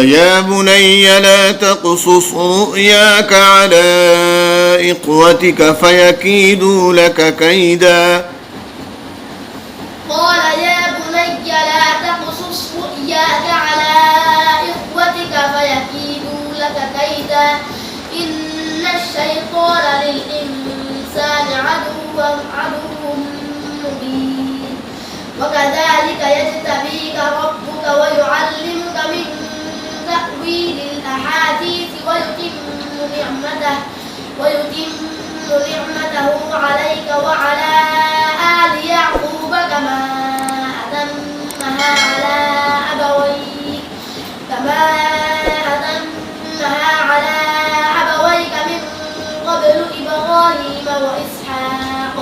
يا بني لا تقصص رؤياك على إخوتك فيكيدوا لك كيدا. قال يا بني لا تقصص رؤياك على إخوتك فيكيدوا لك كيدا إن الشيطان للإنسان عدو مبين وكذلك يجتبيك ربك ويعلمك من تأويل الأحاديث ويتم نعمته عليك وعلى آل يعقوب كما أتمها على أبويك من قبل إبراهيم وإسحاق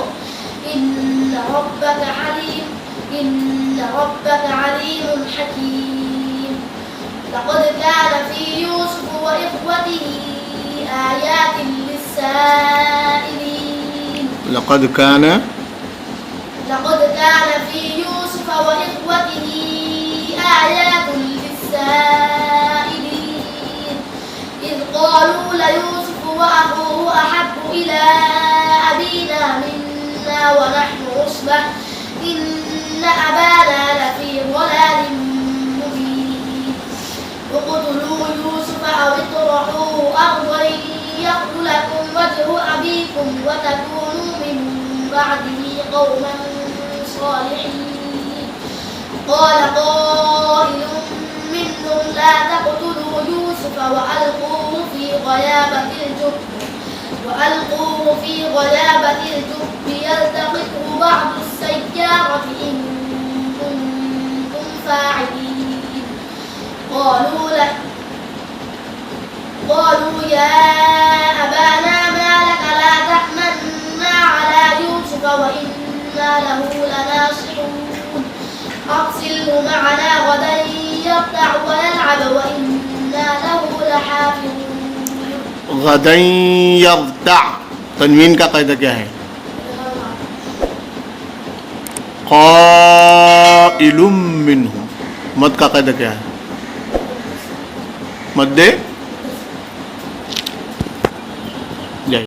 إن ربك عليم حكيم. لقد كان في يوسف وإخوته آيات للسائلين. لقد كان في يوسف وإخوته آيات للسائلين إذ قالوا ليوسف وأخوه أحب إلى أبينا منا ونحن عصبة إن أبانا لفي ضلال مبين. اقتلوا يوسف أو اطرحوه أرضا يخل لكم وجه أبيكم وتكونوا من بعده قوما صالحين. قال قائل منهم لا تقتلوا يوسف وألقوه في غيابة الجب يلتقطه بعض السيارة إن كنتم فاعلين. قالوا يا أبانا ما لك لا تأمنا على يوسف وإنا له لناصحون أرسله معنا غدا يرتع ويلعب وإنا له لحافظون. غدا يرتع तनवीन का कायदा क्या है? क़ाइलुम मिन्हुम। मद का कायदा क्या है? मद्दे